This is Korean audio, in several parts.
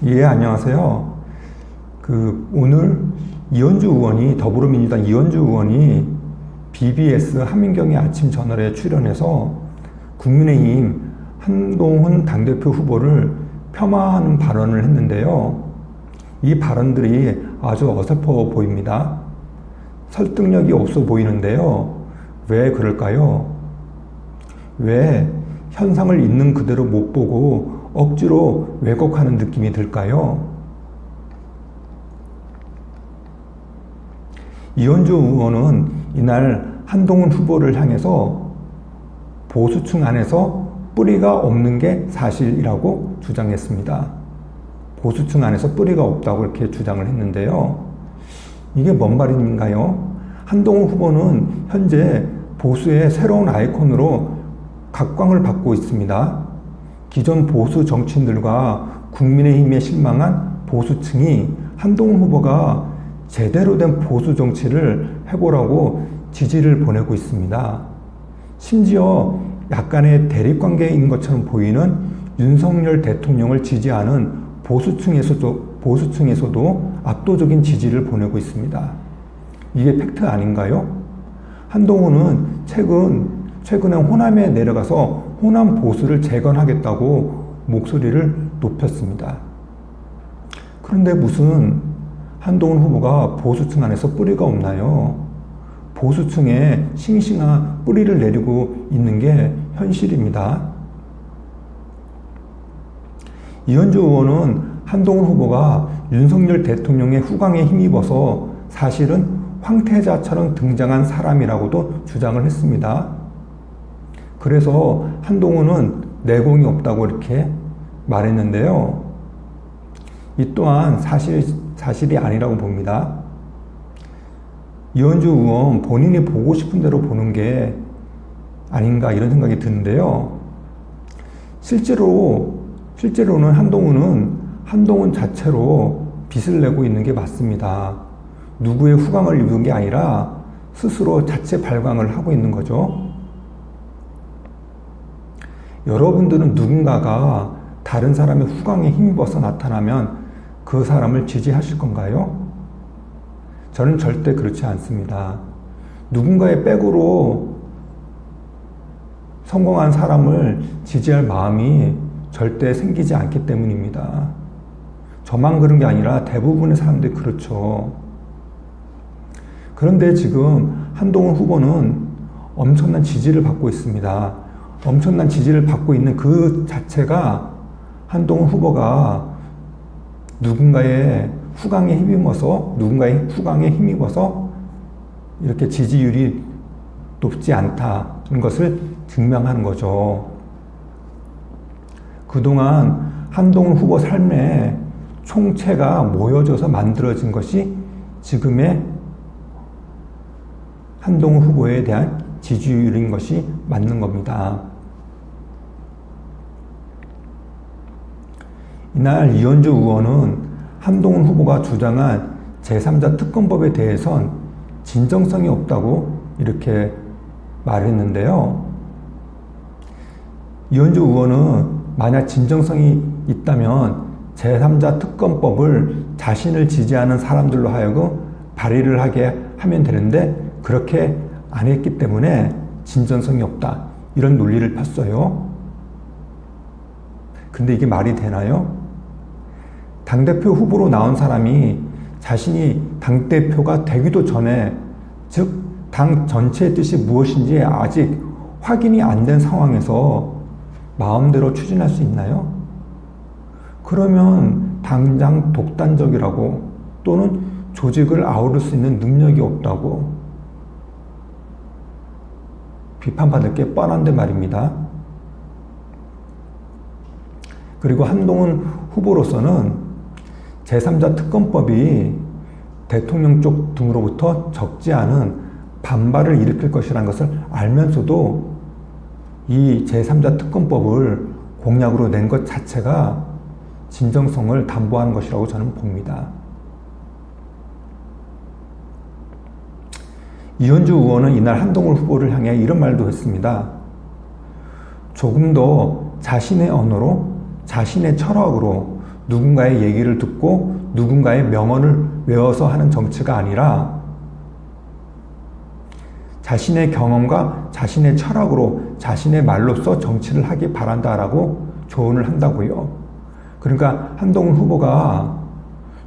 예, 안녕하세요. 오늘 이현주 의원이, 더불어민주당 이현주 의원이 BBS 한민경의 아침 저널에 출연해서 국민의힘 한동훈 당대표 후보를 폄하하는 발언을 했는데요. 이 발언들이 아주 어설퍼 보입니다. 설득력이 없어 보이는데요. 왜 그럴까요? 왜 현상을 있는 그대로 못 보고 억지로 왜곡하는 느낌이 들까요? 이현주 의원은 이날 한동훈 후보를 향해서 보수층 안에서 뿌리가 없는 게 사실이라고 주장했습니다. 보수층 안에서 뿌리가 없다고 이렇게 주장을 했는데요. 이게 뭔 말인가요? 한동훈 후보는 현재 보수의 새로운 아이콘으로 각광을 받고 있습니다. 기존 보수 정치인들과 국민의힘에 실망한 보수층이 한동훈 후보가 제대로 된 보수 정치를 해보라고 지지를 보내고 있습니다. 심지어 약간의 대립관계인 것처럼 보이는 윤석열 대통령을 지지하는 보수층에서도 압도적인 지지를 보내고 있습니다. 이게 팩트 아닌가요? 한동훈은 최근에 호남에 내려가서 호남 보수를 재건하겠다고 목소리를 높였습니다. 그런데 무슨 한동훈 후보가 보수층 안에서 뿌리가 없나요? 보수층에 싱싱한 뿌리를 내리고 있는 게 현실입니다. 이현주 의원은 한동훈 후보가 윤석열 대통령의 후광에 힘입어서 사실은 황태자처럼 등장한 사람이라고도 주장을 했습니다. 그래서 한동훈은 내공이 없다고 이렇게 말했는데요. 이 또한 사실이 아니라고 봅니다. 이현주 의원 본인이 보고 싶은 대로 보는 게 아닌가 이런 생각이 드는데요. 실제로는 한동훈 자체로 빚을 내고 있는 게 맞습니다. 누구의 후광을 입은 게 아니라 스스로 자체 발광을 하고 있는 거죠. 여러분들은 누군가가 다른 사람의 후광에 힘입어서 나타나면 그 사람을 지지하실 건가요? 저는 절대 그렇지 않습니다. 누군가의 백으로 성공한 사람을 지지할 마음이 절대 생기지 않기 때문입니다. 저만 그런 게 아니라 대부분의 사람들이 그렇죠. 그런데 지금 한동훈 후보는 엄청난 지지를 받고 있습니다. 엄청난 지지를 받고 있는 그 자체가 한동훈 후보가 누군가의 후광에 힘입어서 이렇게 지지율이 높지 않다는 것을 증명하는 거죠. 그동안 한동훈 후보 삶에 총체가 모여져서 만들어진 것이 지금의 한동훈 후보에 대한 지지율인 것이 맞는 겁니다. 이날 이현주 의원은 한동훈 후보가 주장한 제3자 특검법에 대해선 진정성이 없다고 이렇게 말했는데요. 이현주 의원은 만약 진정성이 있다면 제3자 특검법을 자신을 지지하는 사람들로 하여금 발의를 하게 하면 되는데 그렇게 안 했기 때문에 진정성이 없다. 이런 논리를 폈어요. 근데 이게 말이 되나요? 당대표 후보로 나온 사람이 자신이 당대표가 되기도 전에, 즉 당 전체의 뜻이 무엇인지 아직 확인이 안 된 상황에서 마음대로 추진할 수 있나요? 그러면 당장 독단적이라고, 또는 조직을 아우를 수 있는 능력이 없다고 비판받을 게 뻔한데 말입니다. 그리고 한동훈 후보로서는 제3자 특검법이 대통령 쪽 등으로부터 적지 않은 반발을 일으킬 것이라는 것을 알면서도 이 제3자 특검법을 공약으로 낸 것 자체가 진정성을 담보하는 것이라고 저는 봅니다. 이현주 의원은 이날 한동훈 후보를 향해 이런 말도 했습니다. 조금 더 자신의 언어로, 자신의 철학으로, 누군가의 얘기를 듣고 누군가의 명언을 외워서 하는 정치가 아니라 자신의 경험과 자신의 철학으로 자신의 말로써 정치를 하기 바란다라고 조언을 한다고요. 그러니까 한동훈 후보가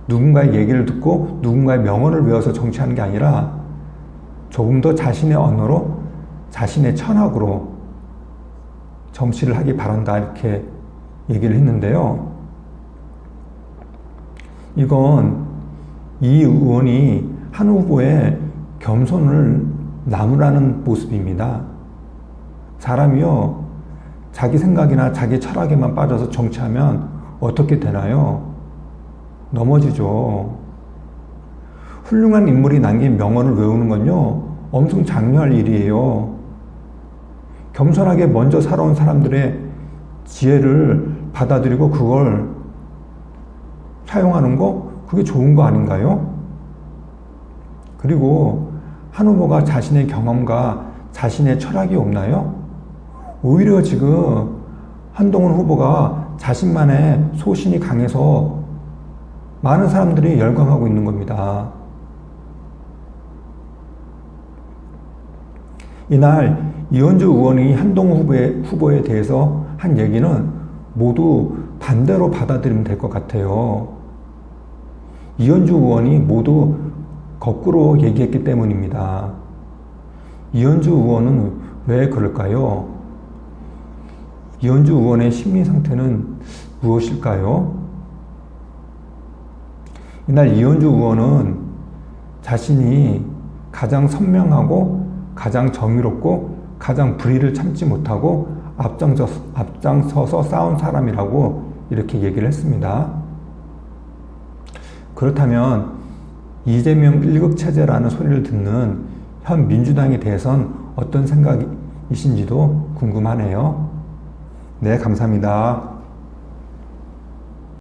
누군가의 얘기를 듣고 누군가의 명언을 외워서 정치하는 게 아니라 조금 더 자신의 언어로 자신의 철학으로 정치를 하기 바란다 이렇게 얘기를 했는데요. 이건 이 의원이 한 후보의 겸손을 나무라는 모습입니다. 사람이요, 자기 생각이나 자기 철학에만 빠져서 정치하면 어떻게 되나요? 넘어지죠. 훌륭한 인물이 남긴 명언을 외우는 건요, 엄청 장려할 일이에요. 겸손하게 먼저 살아온 사람들의 지혜를 받아들이고 그걸 사용하는 거, 그게 좋은 거 아닌가요? 그리고 한 후보가 자신의 경험과 자신의 철학이 없나요? 오히려 지금 한동훈 후보가 자신만의 소신이 강해서 많은 사람들이 열광하고 있는 겁니다. 이날 이현주 의원이 한동훈 후보에 대해서 한 얘기는 모두 반대로 받아들이면 될 것 같아요. 이현주 의원이 모두 거꾸로 얘기했기 때문입니다. 이현주 의원은 왜 그럴까요? 이현주 의원의 심리 상태는 무엇일까요? 이날 이현주 의원은 자신이 가장 선명하고 가장 정의롭고 가장 불의를 참지 못하고 앞장서서 싸운 사람이라고 이렇게 얘기를 했습니다. 그렇다면 이재명 1급 체제라는 소리를 듣는 현 민주당에 대해선 어떤 생각이신지도 궁금하네요. 네, 감사합니다.